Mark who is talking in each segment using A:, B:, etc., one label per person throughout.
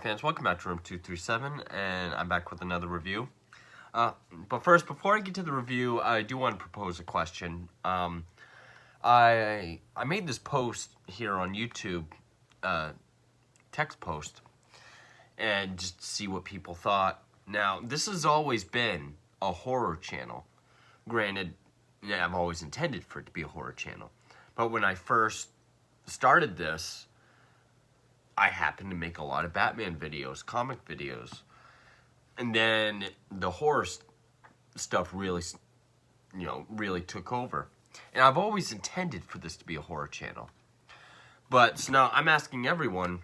A: fans, welcome back to Room 237, and I'm back with another review. But first, before I get to the review, I do want to propose a question. I made this post here on YouTube, text post, and just to see what people thought. Now, this has always been a horror channel. Granted, yeah, I've always intended for it to be a horror channel. But when I first started this, I happened to make a lot of Batman videos, comic videos. And then the horror stuff really, really took over. And I've always intended for this to be a horror channel. But so now I'm asking everyone,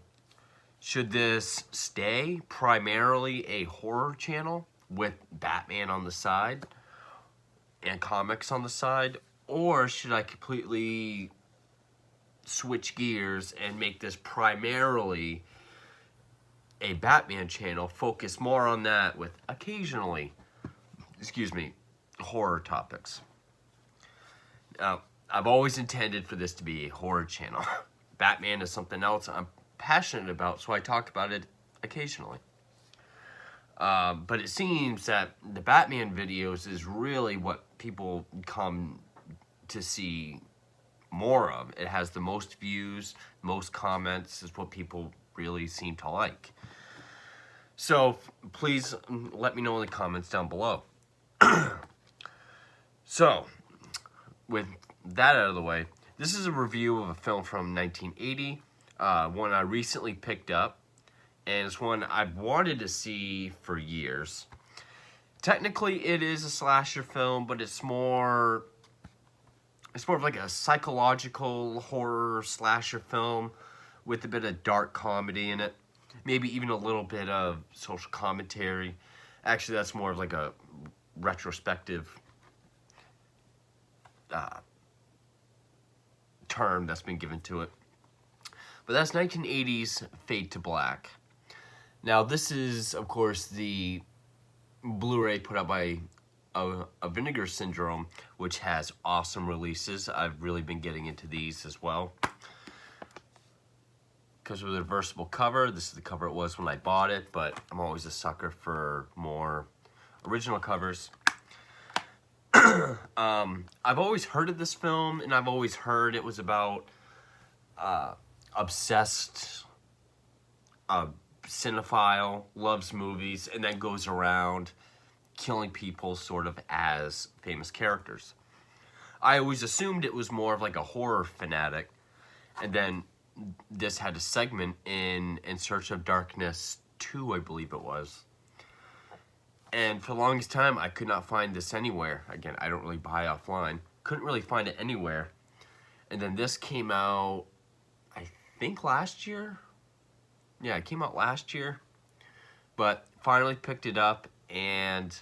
A: should this stay primarily a horror channel with Batman on the side and comics on the side? Or should I completely switch gears and make this primarily a Batman channel, focus more on that with occasionally, horror topics. Now, I've always intended for this to be a horror channel. Batman is something else I'm passionate about, so I talk about it occasionally. But it seems that the Batman videos is really what people come to see more of. It has the most views, most comments, is what people really seem to like. So please let me know in the comments down below. So, with that out of the way, this is a review of a film from 1980, one I recently picked up, and it's one I've wanted to see for years. Technically, it is a slasher film, but it's more of like a psychological horror slasher film with a bit of dark comedy in it. Maybe even a little bit of social commentary. Actually, that's more of like a retrospective term that's been given to it. But that's 1980's Fade to Black. Now, this is, of course, the Blu-ray put out by a Vinegar Syndrome, which has awesome releases. I've really been getting into these as well. Because of the reversible cover, this is the cover it was when I bought it, but I'm always a sucker for more original covers. I've always heard of this film, and I've always heard it was about obsessed cinephile, loves movies, and then goes around killing people sort of as famous characters. I always assumed it was more of like a horror fanatic, and then this had a segment in Search of Darkness 2, I believe it was. And for the longest time, I could not find this anywhere. Again, I don't really buy offline. Couldn't really find it anywhere. And then this came out, I think last year? Yeah, it came out last year. But finally picked it up, and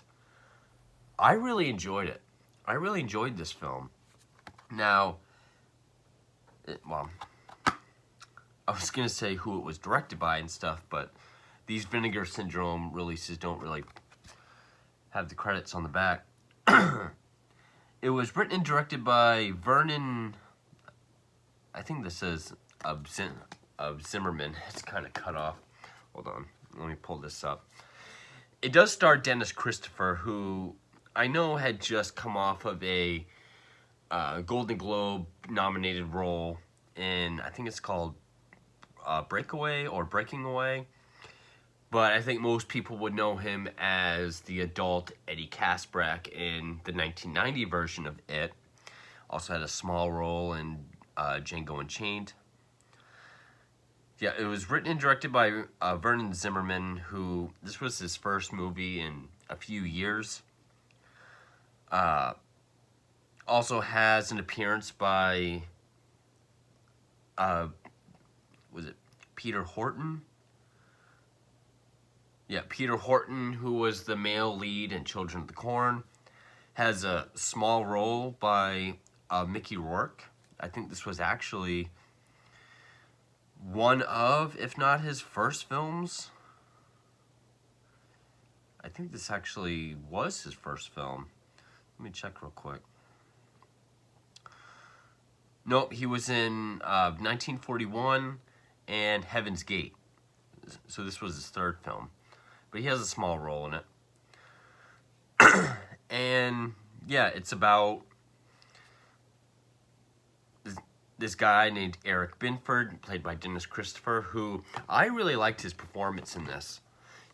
A: I really enjoyed it. I really enjoyed this film. Now, I was going to say who it was directed by and stuff, but these Vinegar Syndrome releases don't really have the credits on the back. It was written and directed by Vernon, I think this is Zimmerman. It's kind of cut off. Hold on, let me pull this up. It does star Dennis Christopher, who I know had just come off of a Golden Globe nominated role in, I think it's called Breakaway or Breaking Away. But I think most people would know him as the adult Eddie Kaspbrak in the 1990 version of It. Also had a small role in Django Unchained. Yeah, it was written and directed by Vernon Zimmerman, who, this was his first movie in a few years. Also has an appearance by, was it Peter Horton? Yeah, Peter Horton, who was the male lead in Children of the Corn, has a small role by Mickey Rourke. I think this was actually one of, if not his first films. I think this actually was his first film. Let me check real quick. Nope, he was in 1941 and Heaven's Gate. So this was his third film, but he has a small role in it. And yeah, it's about this guy named Eric Binford, played by Dennis Christopher, who I really liked his performance in this.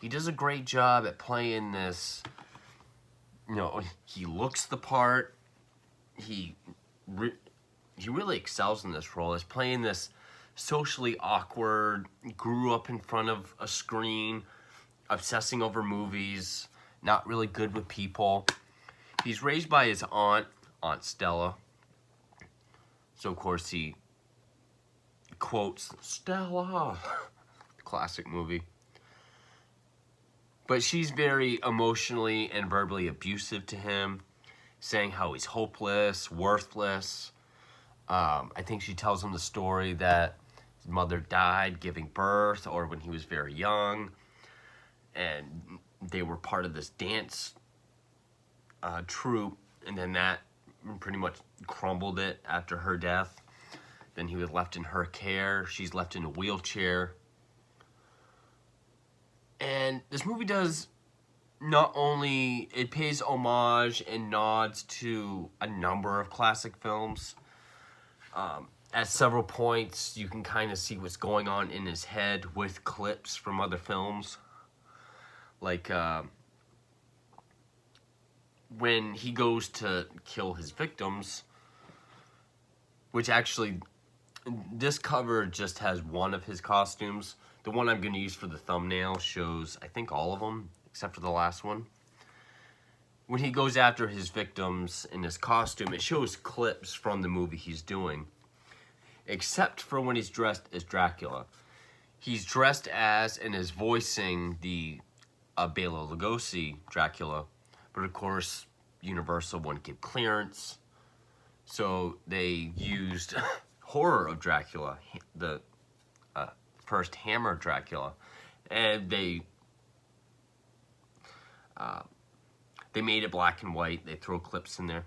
A: He does a great job at playing this. You know, he looks the part. He really excels in this role as playing this socially awkward, grew up in front of a screen, obsessing over movies, not really good with people. He's raised by his Aunt Stella. So, of course, he quotes, "Stella," classic movie. But she's very emotionally and verbally abusive to him, saying how he's hopeless, worthless. I think she tells him the story that his mother died giving birth or when he was very young. And they were part of this dance troupe, and then that pretty much crumbled it after her death. Then he was left in her care. She's left in a wheelchair. And this movie does not only, it pays homage and nods to a number of classic films. At several points, you can kind of see what's going on in his head with clips from other films. Like, when he goes to kill his victims, which actually, this cover just has one of his costumes. The one I'm going to use for the thumbnail shows, I think, all of them, except for the last one. When he goes after his victims in his costume, it shows clips from the movie he's doing, except for when he's dressed as Dracula. He's dressed as and is voicing the Bela Lugosi Dracula, but of course, Universal wouldn't give clearance, so they used Horror of Dracula, the first Hammer Dracula, and they made it black and white. They throw clips in there.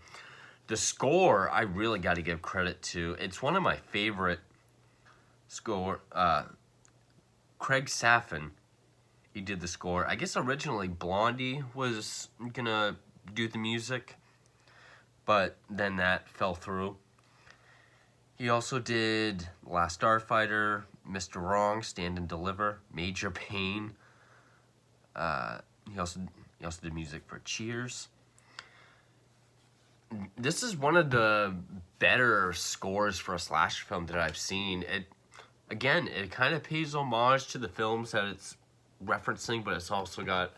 A: The score, I really got to give credit to. It's one of my favorite score. Craig Safin, he did the score. I guess originally Blondie was gonna do the music, but then that fell through. He also did Last Starfighter, Mr. Wrong, Stand and Deliver, Major Payne. He also did music for Cheers. This is one of the better scores for a slasher film that I've seen. It kind of pays homage to the films that it's referencing, but it's also got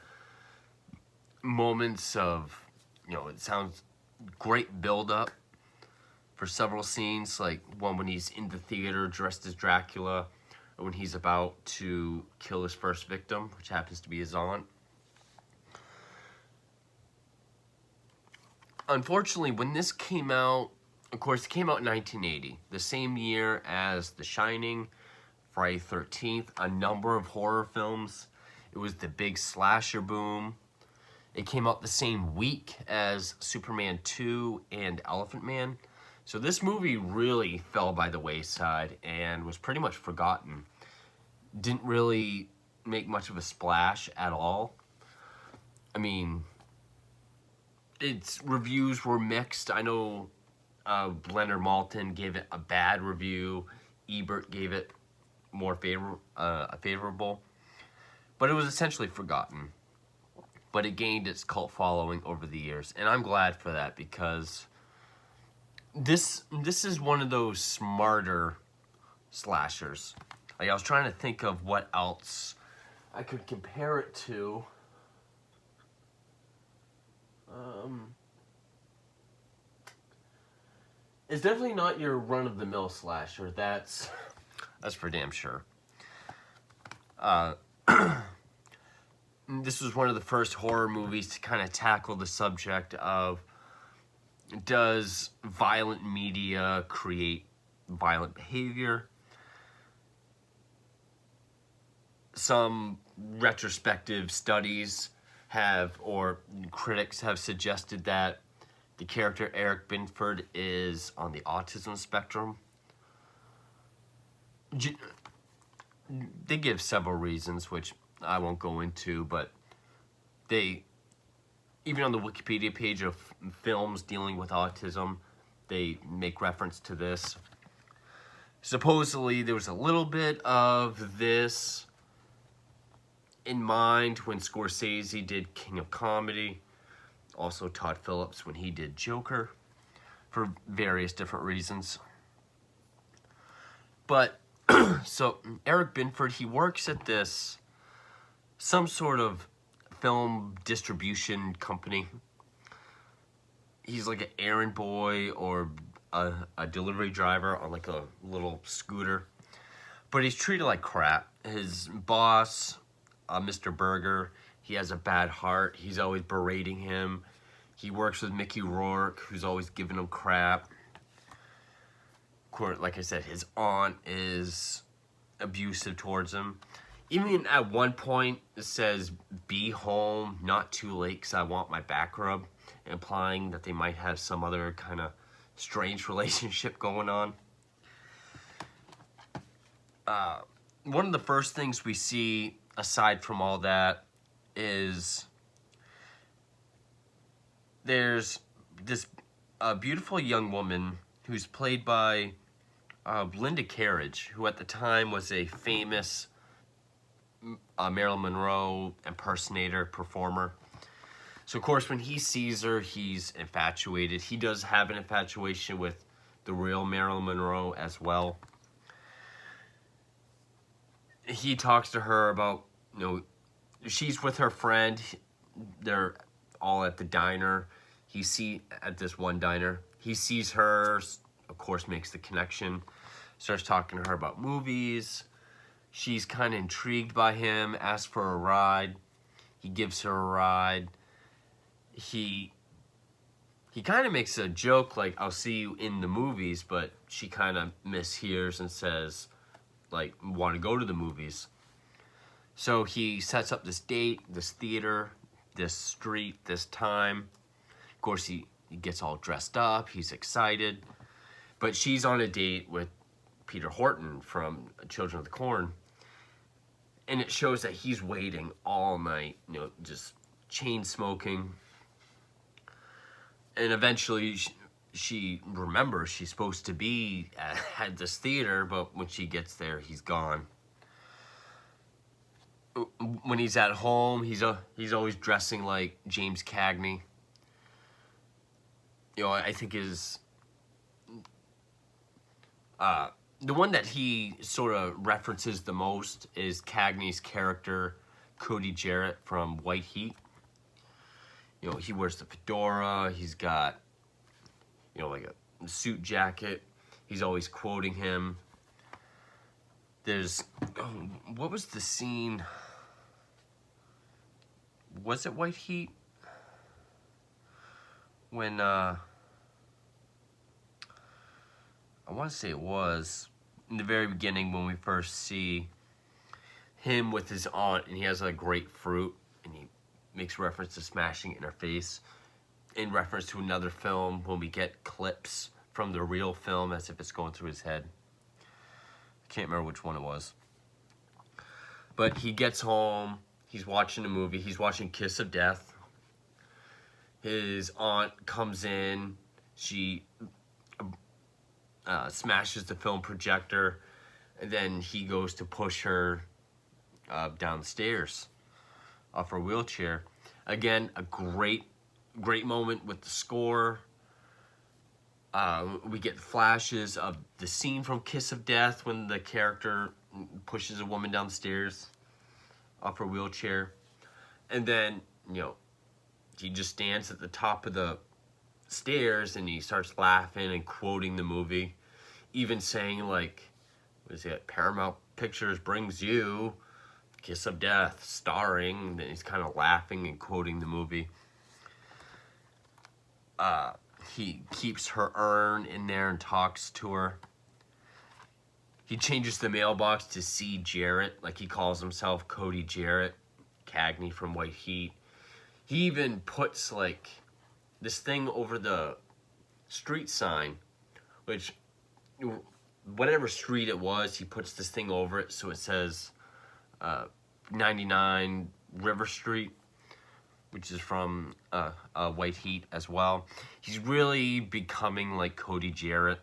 A: moments of, it sounds great build-up for several scenes, like one when he's in the theater dressed as Dracula, or when he's about to kill his first victim, which happens to be his aunt. Unfortunately, when this came out, of course, it came out in 1980, the same year as The Shining, Friday the 13th, a number of horror films. It was the big slasher boom. It came out the same week as Superman 2 and Elephant Man. So this movie really fell by the wayside and was pretty much forgotten. Didn't really make much of a splash at all. I mean, its reviews were mixed. I know Leonard Maltin gave it a bad review. Ebert gave it more favorable. But it was essentially forgotten. But it gained its cult following over the years. And I'm glad for that, because this is one of those smarter slashers. Like, I was trying to think of what else I could compare it to. It's definitely not your run-of-the-mill slasher. That's for damn sure. This was one of the first horror movies to kind of tackle the subject of, does violent media create violent behavior? Some retrospective studies or critics have suggested that the character Eric Binford is on the autism spectrum. they give several reasons, which I won't go into, but they, even on the Wikipedia page of films dealing with autism, they make reference to this. Supposedly, there was a little bit of this in mind when Scorsese did King of Comedy. Also Todd Phillips when he did Joker, for various different reasons. But, so Eric Binford, he works at some sort of film distribution company. He's like an errand boy or a delivery driver on like a little scooter. But he's treated like crap. His boss, Mr. Berger, he has a bad heart. He's always berating him. He works with Mickey Rourke, who's always giving him crap. Of course, like I said, his aunt is abusive towards him. Even at one point, it says, "Be home, not too late, 'cause I want my back rub," implying that they might have some other kind of strange relationship going on. One of the first things we see, aside from all that, is there's this beautiful young woman who's played by Linda Carriage, who at the time was a famous Marilyn Monroe impersonator, performer. So, of course, when he sees her, he's infatuated. He does have an infatuation with the real Marilyn Monroe as well. He talks to her about, she's with her friend. They're all at the diner. At this one diner. He sees her, of course, makes the connection. Starts talking to her about movies. She's kind of intrigued by him, asks for a ride. He gives her a ride. He kind of makes a joke like, "I'll see you in the movies," but she kind of mishears and says, like, "Want to go to the movies." So he sets up this date, this theater, this street, this time. Of course, he gets all dressed up. He's excited. But she's on a date with Peter Horton from Children of the Corn. And it shows that he's waiting all night, just chain smoking. And eventually she remembers she's supposed to be at this theater, but when she gets there, he's gone. When he's at home, he's always dressing like James Cagney. I think the one that he sort of references the most is Cagney's character, Cody Jarrett from White Heat. He wears the fedora. He's got, like a suit jacket. He's always quoting him. What was the scene? Was it White Heat? When, I want to say it was in the very beginning when we first see him with his aunt, and he has a grapefruit, and he makes reference to smashing it in her face, in reference to another film when we get clips from the real film as if it's going through his head. I can't remember which one it was. But he gets home, he's watching a movie, he's watching Kiss of Death. His aunt comes in, she smashes the film projector, and then he goes to push her down the stairs off her wheelchair. Again, a great moment with the score. We get flashes of the scene from Kiss of Death when the character pushes a woman down the stairs off her wheelchair. And then, he just stands at the top of the stairs and he starts laughing and quoting the movie. Even saying, like, what is it? Paramount Pictures brings you Kiss of Death, starring. Then he's kind of laughing and quoting the movie. He keeps her urn in there and talks to her. He changes the mailbox to C. Jarrett, like he calls himself Cody Jarrett, Cagney from White Heat. He even puts, like, this thing over the street sign, which whatever street it was, he puts this thing over it so it says 99 River Street, which is from White Heat as well. He's really becoming like Cody Jarrett.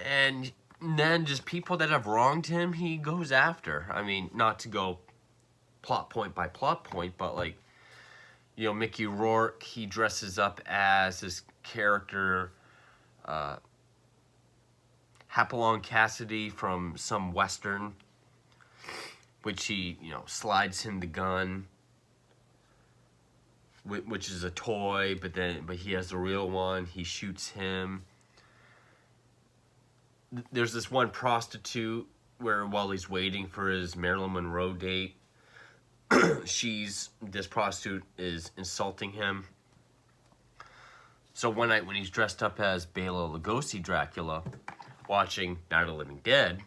A: And then just people that have wronged him, he goes after. I mean, not to go plot point by plot point, but like, you know, Mickey Rourke, he dresses up as this character, Hopalong Cassidy from some Western, which he, you know, slides him the gun, which is a toy, but he has the real one. He shoots him. There's this one prostitute where while he's waiting for his Marilyn Monroe date, this prostitute is insulting him. So one night when he's dressed up as Bela Lugosi Dracula, watching Night of the Living Dead,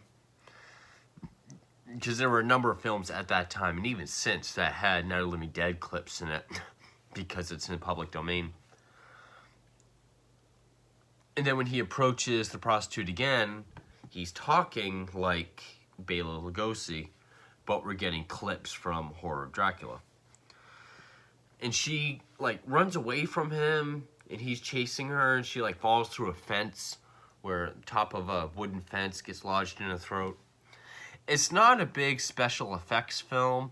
A: because there were a number of films at that time, and even since, that had Night of the Living Dead clips in it, because it's in the public domain. And then when he approaches the prostitute again, he's talking like Bela Lugosi, but we're getting clips from Horror of Dracula. And she, like, runs away from him, and he's chasing her, and she, like, falls through a fence where top of a wooden fence gets lodged in her throat. It's not a big special effects film.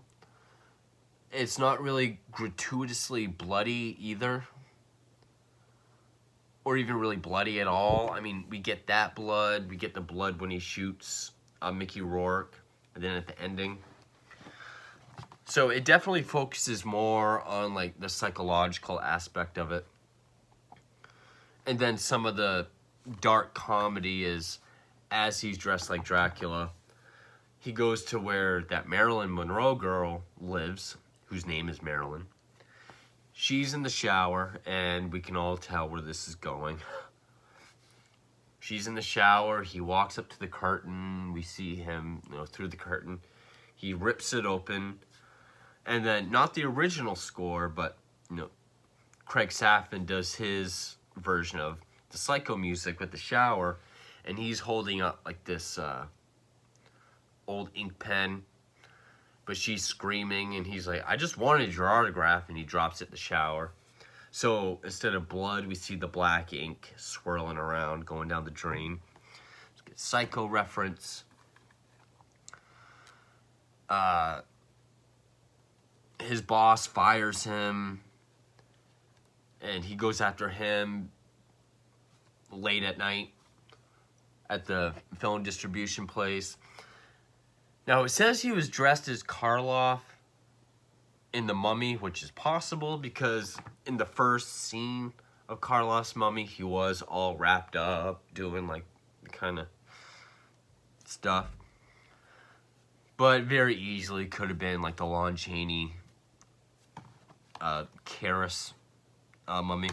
A: It's not really gratuitously bloody either, or even really bloody at all. I mean, we get that blood. We get the blood when he shoots Mickey Rourke, and then at the ending. So it definitely focuses more on like the psychological aspect of it. And then some of the dark comedy is, as he's dressed like Dracula, he goes to where that Marilyn Monroe girl lives, whose name is Marilyn. She's in the shower, and we can all tell where this is going. She's in the shower. He walks up to the curtain. We see him, you know, through the curtain. He rips it open. And then, not the original score, but, you know, Craig Safin does his version of the Psycho music with the shower. And he's holding up, like, this old ink pen. But she's screaming, and he's like, I just wanted your autograph, and he drops it in the shower. So instead of blood, we see the black ink swirling around, going down the drain. Psycho reference. His boss fires him, and he goes after him late at night at the film distribution place. Now, it says he was dressed as Karloff in The Mummy, which is possible because in the first scene of Karloff's Mummy, he was all wrapped up, doing like kind of stuff. But very easily could have been like the Lon Chaney, Karras Mummy.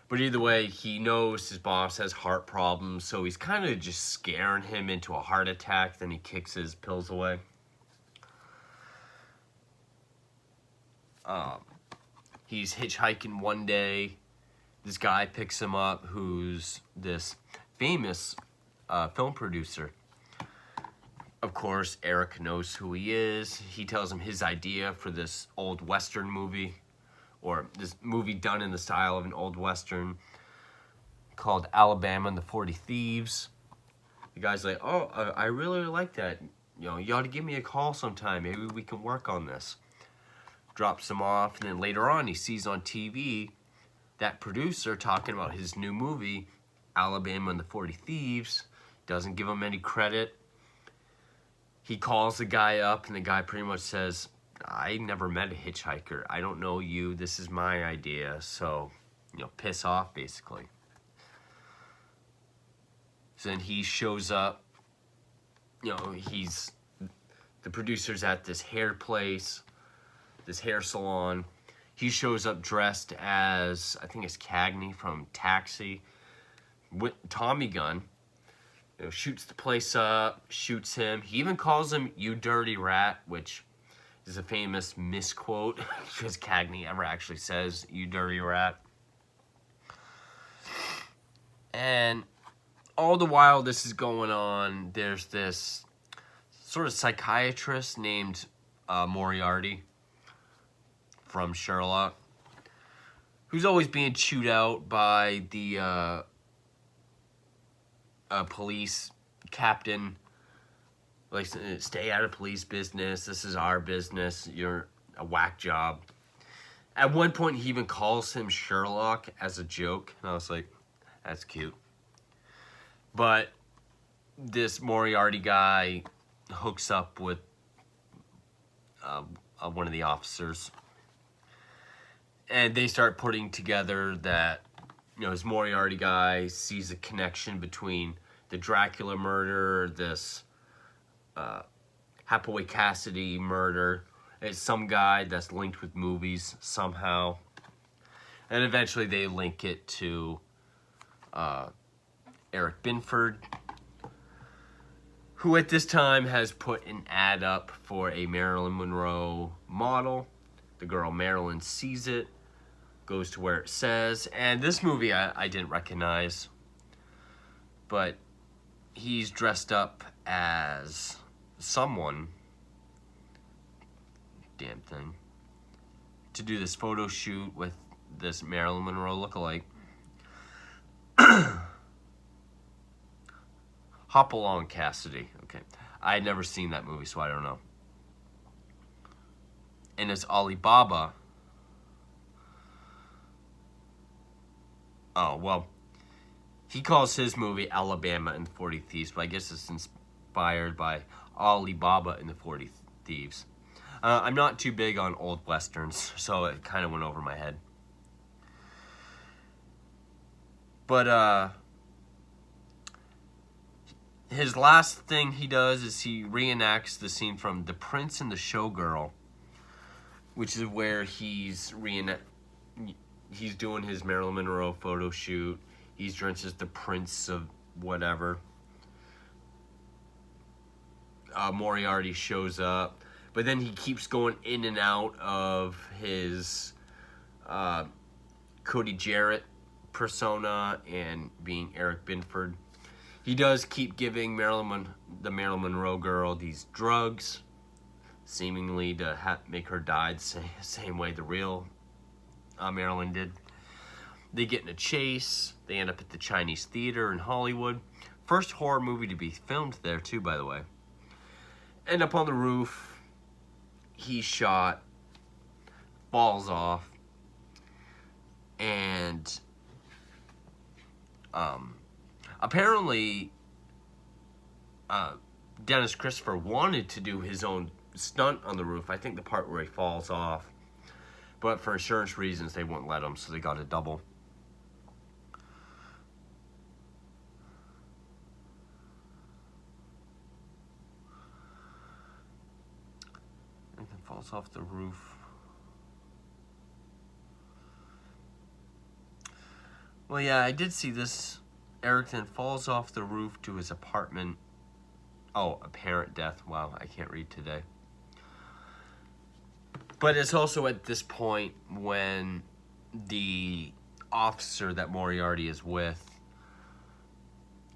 A: But either way, he knows his boss has heart problems, so he's kind of just scaring him into a heart attack, then he kicks his pills away. He's hitchhiking one day. This guy picks him up, who's this famous film producer. Of course, Eric knows who he is. He tells him his idea for this old Western movie, or this movie done in the style of an old Western called Alabama and the 40 Thieves. The guy's like, oh, I really like that. You know, you ought to give me a call sometime. Maybe we can work on this. Drops him off, and then later on he sees on TV that producer talking about his new movie, Alabama and the 40 Thieves. Doesn't give him any credit. He calls the guy up, and the guy pretty much says, I never met a hitchhiker. I don't know you. This is my idea. So, you know, piss off, basically. So then he shows up. You know, the producer's at this hair place, this hair salon. He shows up dressed as, I think it's Cagney from Taxi, with Tommy gun. You know, shoots the place up, shoots him. He even calls him, you dirty rat, which is a famous misquote, because Cagney ever actually says, you dirty rat. And all the while this is going on, there's this sort of psychiatrist named Moriarty from Sherlock, who's always being chewed out by the police captain. Like, stay out of police business. This is our business. You're a whack job. At one point, he even calls him Sherlock as a joke. And I was like, that's cute. But this Moriarty guy hooks up with one of the officers. And they start putting together that, this Moriarty guy sees a connection between the Dracula murder, this Hathaway Cassidy murder. It's some guy that's linked with movies somehow. And eventually they link it to Eric Binford, who at this time has put an ad up for a Marilyn Monroe model. The girl Marilyn sees it, goes to where it says, and this movie I didn't recognize, but he's dressed up as someone, damn thing, to do this photo shoot with this Marilyn Monroe lookalike. Hopalong Cassidy. Okay. I had never seen that movie, so I don't know. And it's Alibaba. Oh, well, he calls his movie Alabama and the 40 Thieves, but I guess it's inspired by Alibaba and the 40 Thieves. I'm not too big on old westerns, so it kind of went over my head. But, his last thing he does is he reenacts the scene from The Prince and the Showgirl, which is where he's doing his Marilyn Monroe photo shoot. He's dressed as the Prince of whatever. Moriarty shows up, but then he keeps going in and out of his Cody Jarrett persona and being Eric Binford. He does keep giving the Marilyn Monroe girl these drugs, seemingly to make her die the same way the real Marilyn did. They get in a chase. They end up at the Chinese Theater in Hollywood. First horror movie to be filmed there, too, by the way. End up on the roof. He's shot. Falls off. And apparently, Dennis Christopher wanted to do his own stunt on the roof. I think the part where he falls off. But for insurance reasons, they wouldn't let him, so they got a double. And then falls off the roof. Well, yeah, I did see this. Eric then falls off the roof to his apartment. Oh, apparent death. Wow, I can't read today. But it's also at this point when the officer that Moriarty is with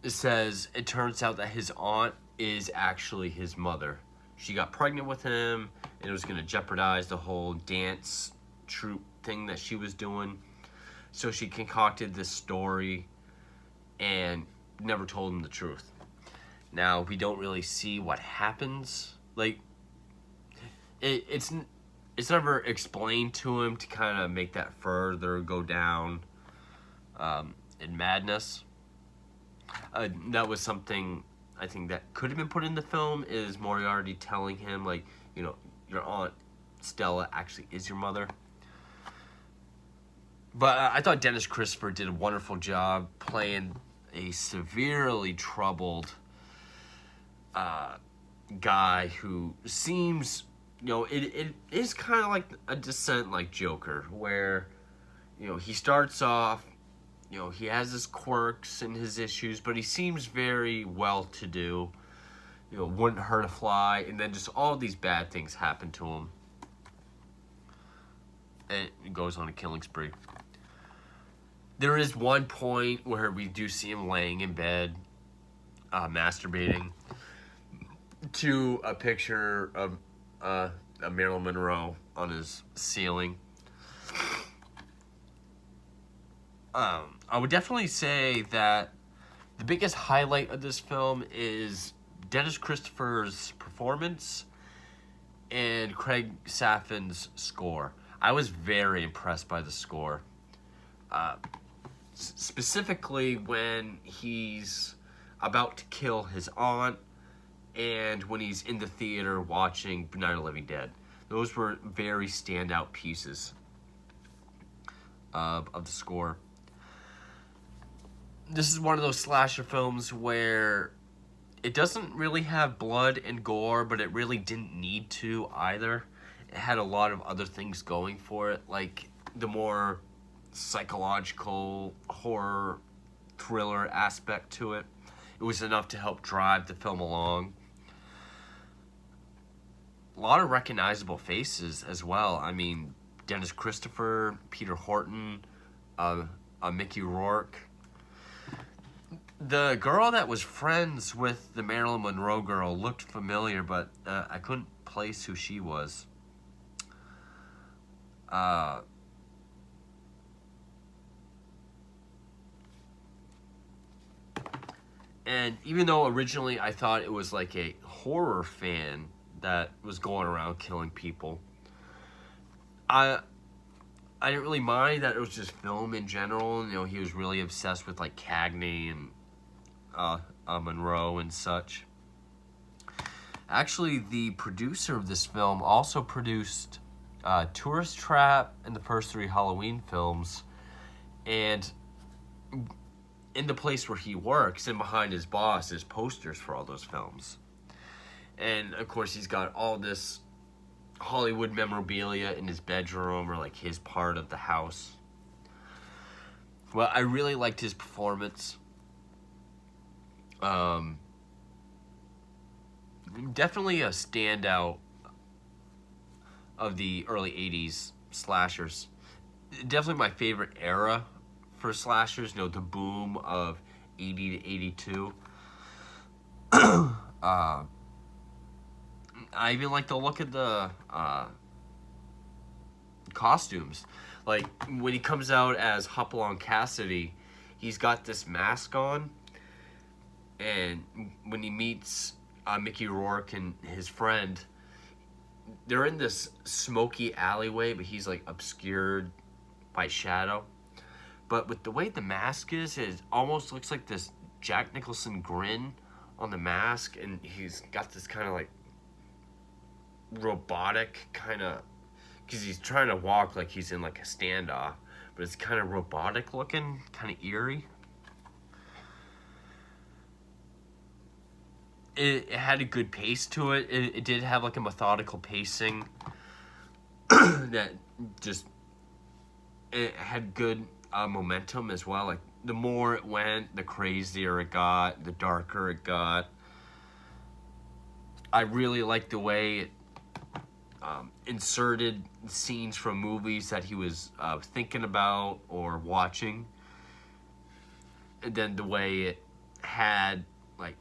A: says it turns out that his aunt is actually his mother. She got pregnant with him, and it was going to jeopardize the whole dance troupe thing that she was doing. So she concocted this story and never told him the truth. Now, we don't really see what happens. Like, it's never explained to him to kind of make that further go down in madness. That was something I think that could have been put in the film, is Moriarty telling him, like, your aunt Stella actually is your mother. But I thought Dennis Christopher did a wonderful job playing a severely troubled guy who seems, it is kind of like a descent like Joker, where, he starts off, he has his quirks and his issues, but he seems very well-to-do, wouldn't hurt a fly, and then just all these bad things happen to him. And it goes on a killing spree. There is one point where we do see him laying in bed, masturbating to a picture of Marilyn Monroe on his ceiling. I would definitely say that the biggest highlight of this film is Dennis Christopher's performance and Craig Saffin's score. I was very impressed by the score. Specifically when he's about to kill his aunt and when he's in the theater watching Night of the Living Dead. Those were very standout pieces of the score. This is one of those slasher films where it doesn't really have blood and gore, but it really didn't need to either. It had a lot of other things going for it, like the more psychological horror thriller aspect to it. It was enough to help drive the film along. A lot of recognizable faces as well. I mean, Dennis Christopher, Peter Horton, Mickey Rourke. The girl that was friends with the Marilyn Monroe girl looked familiar, but I couldn't place who she was. And even though originally I thought it was like a horror fan that was going around killing people, I didn't really mind that it was just film in general. You know, he was really obsessed with like Cagney and Monroe and such. Actually, the producer of this film also produced Tourist Trap and the first 3 Halloween films, and in the place where he works and behind his boss is posters for all those films. And of course he's got all this Hollywood memorabilia in his bedroom or like his part of the house. Well, I really liked his performance. Definitely a standout of the early 80s slashers. Definitely my favorite era for slashers, you know, the boom of 80 to 82. I even like the look at the costumes. Like, when he comes out as Hopalong Cassidy, he's got this mask on, and when he meets Mickey Rourke and his friend, they're in this smoky alleyway, but he's, like, obscured by shadow. But with the way the mask is, it almost looks like this Jack Nicholson grin on the mask, and he's got this kind of like robotic kind of, because he's trying to walk like he's in like a standoff, but it's kind of robotic looking, kind of eerie. It had a good pace to it. It did have like a methodical pacing that just, it had good momentum as well. Like, the more it went, the crazier it got, the darker it got. I really liked the way it inserted scenes from movies that he was thinking about or watching. And then the way it had, like,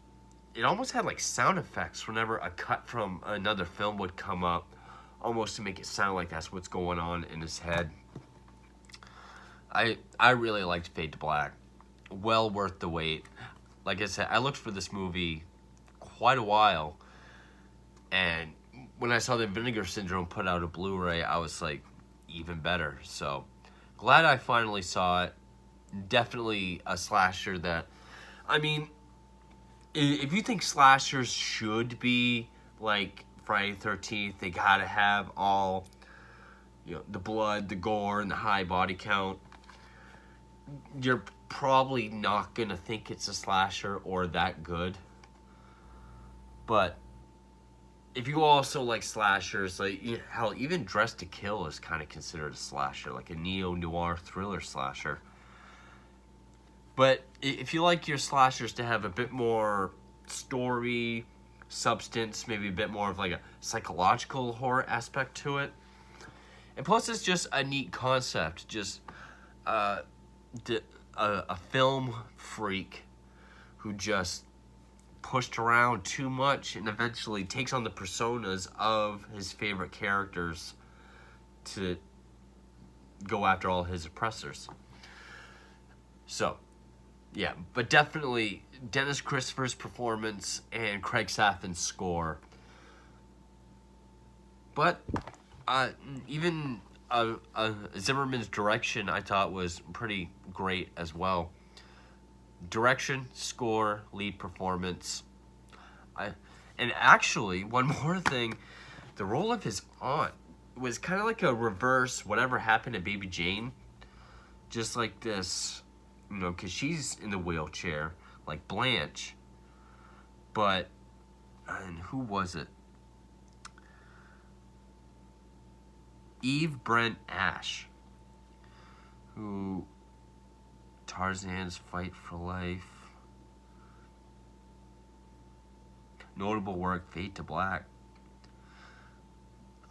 A: it almost had like sound effects whenever a cut from another film would come up, almost to make it sound like that's what's going on in his head. I really liked Fade to Black. Well worth the wait. Like I said, I looked for this movie quite a while, and when I saw that Vinegar Syndrome put out a Blu-ray, I was like, even better. So, glad I finally saw it. Definitely a slasher that, I mean, if you think slashers should be like Friday the 13th, they gotta have all, you know, the blood, the gore, and the high body count, you're probably not gonna think it's a slasher or that good. But if you also like slashers, like, hell, even Dressed to Kill is kind of considered a slasher, like a neo-noir thriller slasher. But if you like your slashers to have a bit more story, substance, maybe a bit more of like a psychological horror aspect to it, and plus it's just a neat concept, just a film freak who just pushed around too much and eventually takes on the personas of his favorite characters to go after all his oppressors. So, yeah, but definitely Dennis Christopher's performance and Craig Safin's score. But even Zimmerman's direction, I thought, was pretty great as well. Direction, score, lead performance. And actually, one more thing, the role of his aunt was kind of like a reverse Whatever Happened to Baby Jane. Just like this, you know, because she's in the wheelchair, like Blanche. But, and who was it? Eve Brent Ash, who Tarzan's Fight for Life, notable work, Fade to Black.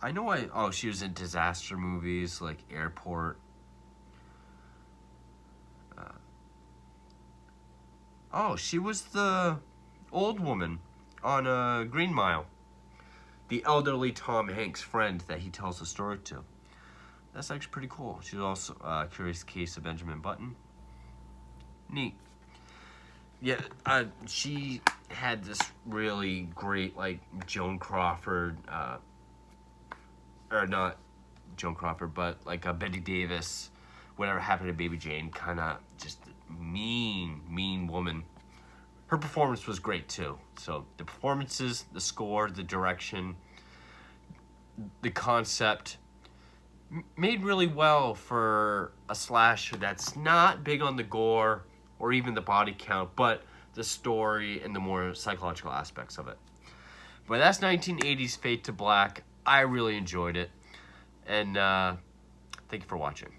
A: I know she was in disaster movies like Airport. She was the old woman on Green Mile. The elderly Tom Hanks friend that he tells the story to. That's actually pretty cool. She's also Curious Case of Benjamin Button. Neat. Yeah, she had this really great, like, Joan Crawford, or not Joan Crawford, but like Betty Davis, Whatever Happened to Baby Jane, kind of just mean woman. Her performance was great too. So the performances, the score, the direction, the concept, made really well for a slasher that's not big on the gore or even the body count, but the story and the more psychological aspects of it. But that's 1980s Fade to Black. I really enjoyed it. And thank you for watching.